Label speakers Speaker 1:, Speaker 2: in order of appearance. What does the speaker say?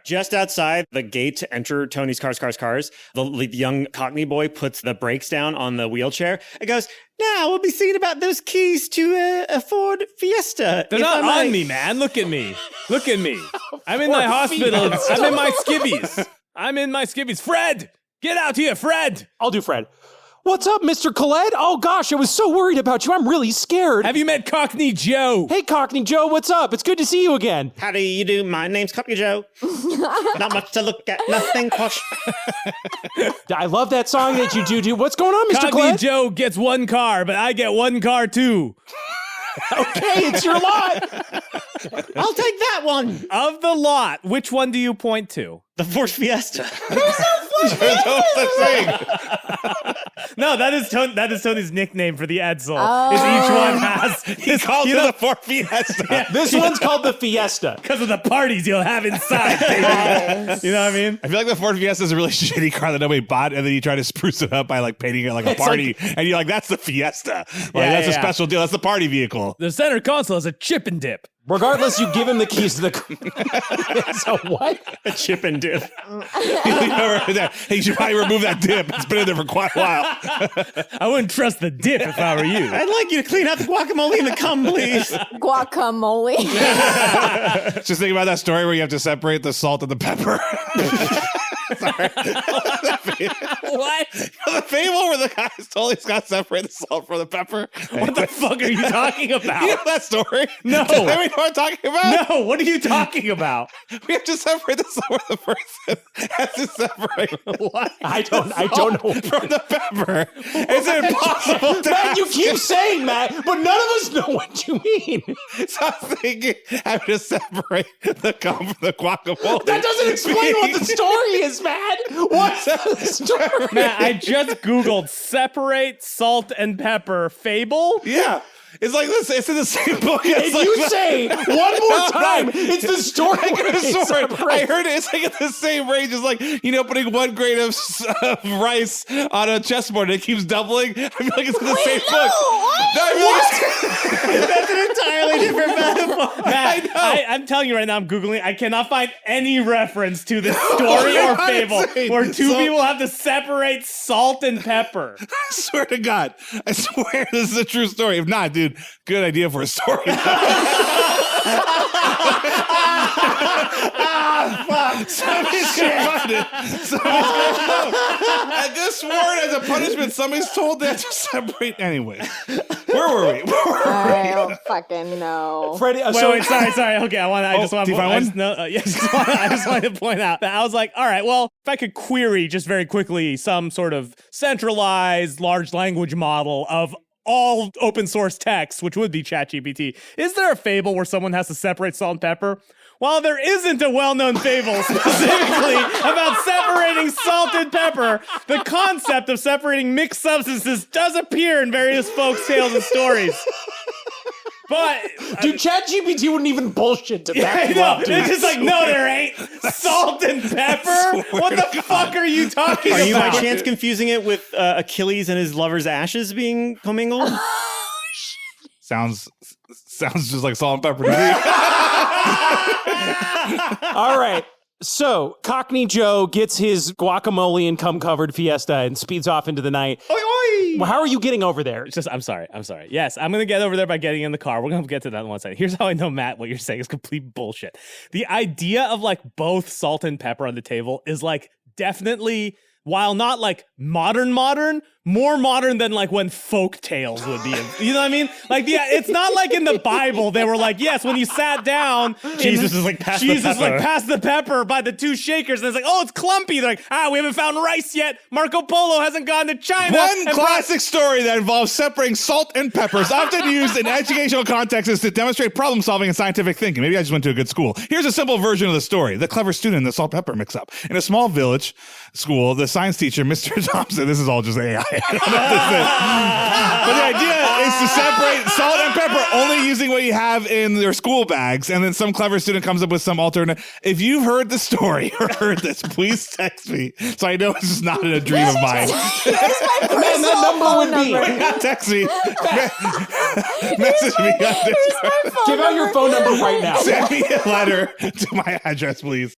Speaker 1: Just outside the gate to enter Tony's Cars, the young Cockney boy puts the brakes down on the wheelchair and goes, "Now we'll be singing about those keys to a Ford Fiesta."
Speaker 2: They're not on me, man. Look at me. I'm in my hospital. I'm in my skivvies. Fred, get out here, Fred.
Speaker 3: I'll do Fred. What's up, Mr. Collette? Oh, gosh, I was so worried about you. I'm really scared.
Speaker 2: Have you met Cockney Joe?
Speaker 3: Hey, Cockney Joe, what's up? It's good to see you again.
Speaker 1: How do you do? My name's Cockney Joe. Not much to look at, nothing posh.
Speaker 3: I love that song that you do. What's going on, Mr.
Speaker 2: Cockney
Speaker 3: Collette?
Speaker 2: Joe gets one car, but I get one car too.
Speaker 3: Okay, it's your lot.
Speaker 1: I'll take that one.
Speaker 2: Of the lot, which one do you point to?
Speaker 1: The Ford Fiesta.
Speaker 4: There's no such thing.
Speaker 2: No, that is Tony's nickname for the Edsel. Is each one has
Speaker 4: He calls it the Ford Fiesta.
Speaker 3: This one's called the Fiesta.
Speaker 2: because of the parties you'll have inside.
Speaker 5: Nice.
Speaker 2: You know what I mean?
Speaker 4: I feel like the Ford Fiesta is a really shitty car that nobody bought, and then you try to spruce it up by like painting it like a party, and you're like, "That's the Fiesta. That's a special deal. That's the party vehicle."
Speaker 2: The center console is a chip and dip.
Speaker 3: Regardless, you give him the keys to the... So what?
Speaker 1: A chip and dip.
Speaker 4: Hey, you should probably remove that dip. It's been in there for quite a while.
Speaker 2: I wouldn't trust the dip if I were you.
Speaker 1: I'd like you to clean out the guacamole in the cum, please.
Speaker 5: Guacamole.
Speaker 4: Just think about that story where you have to separate the salt and the pepper. Sorry.
Speaker 2: What?
Speaker 4: The fable where the guy's totally got to separate the salt from the pepper.
Speaker 2: What the fuck are you talking about?
Speaker 4: You know that story?
Speaker 2: No.
Speaker 4: Does anybody know what I'm talking about?
Speaker 2: No, what are you talking about?
Speaker 4: We have to separate the salt from the person. Has to separate
Speaker 2: What?
Speaker 3: I don't know.
Speaker 4: from the pepper. It's impossible to
Speaker 3: Matt, you keep saying that, but none of us know what you mean.
Speaker 4: So I was thinking having to separate the gum from the guacamole.
Speaker 3: That doesn't explain what the story is, Matt. What's the story?
Speaker 2: Matt, I just Googled separate salt and pepper fable.
Speaker 4: Yeah. It's like this. It's in the same book. It's
Speaker 3: If
Speaker 4: like
Speaker 3: you say one more time, it's the story.
Speaker 4: I
Speaker 3: where they separate.
Speaker 4: I heard it. It's like at the same range. It's like, putting 1 grain of rice on a chessboard and it keeps doubling. I feel like it's in the same book. No, I feel like
Speaker 1: That's an entirely different metaphor.
Speaker 2: Matt, I'm telling you right now, I'm Googling. I cannot find any reference to this story or fable where two people have to separate salt and pepper.
Speaker 4: I swear to God. I swear this is a true story. If not, dude, good idea for a story. Somebody's gonna find it. I just sworn as a punishment, somebody's told that to separate. Anyway, where were we?
Speaker 5: I don't fucking know.
Speaker 3: Freddie,
Speaker 2: Wait, sorry. Okay, I just want
Speaker 4: do
Speaker 2: to
Speaker 4: you find
Speaker 2: point out. I just wanted to point out that I was like, all right, well, if I could query just very quickly some sort of centralized large language model of all open source text, which would be ChatGPT. Is there a fable where someone has to separate salt and pepper? While there isn't a well-known fable specifically about separating salt and pepper, the concept of separating mixed substances does appear in various folks' tales and stories. But
Speaker 3: dude, ChatGPT wouldn't even bullshit to back you up, dude.
Speaker 2: It's just like, no, there ain't salt and pepper. What the fuck are you talking
Speaker 1: Are you by
Speaker 2: about?
Speaker 1: chance confusing it with Achilles and his lover's ashes being commingled?
Speaker 4: Sounds just like salt and pepper to me.
Speaker 3: All right. So, Cockney Joe gets his guacamole and cum-covered Fiesta and speeds off into the night.
Speaker 1: Oi, oi!
Speaker 3: Well, how are you getting over there?
Speaker 2: It's just, I'm sorry. Yes, I'm going to get over there by getting in the car. We're going to get to that in one second. Here's how I know, Matt, what you're saying is complete bullshit. The idea of like both salt and pepper on the table is like definitely, while not like modern, more modern than like when folk tales would be. You know what I mean? Like, yeah, it's not like in the Bible they were like, yes, when you sat down,
Speaker 1: Jesus is like, pass
Speaker 2: the pepper by the two shakers. And it's like, oh, it's clumpy. They're like, we haven't found rice yet. Marco Polo hasn't gone to China.
Speaker 4: One classic story that involves separating salt and peppers, often used in educational contexts to demonstrate problem solving and scientific thinking. Maybe I just went to a good school. Here's a simple version of the story. The clever student and the salt pepper mix up. In a small village school, the science teacher, Mr. Thompson, this is all just AI. I don't know what this is. But the idea is to separate salt and pepper only using what you have in their school bags, and then some clever student comes up with some alternate. If you've heard the story or heard this, please text me so I know it's just not in a dream of mine.
Speaker 5: Here's my personal phone number.
Speaker 4: Wait, not text me. Message me on Discord.
Speaker 5: Here's my phone
Speaker 3: Give out your phone number right now.
Speaker 4: Send me a letter to my address, please.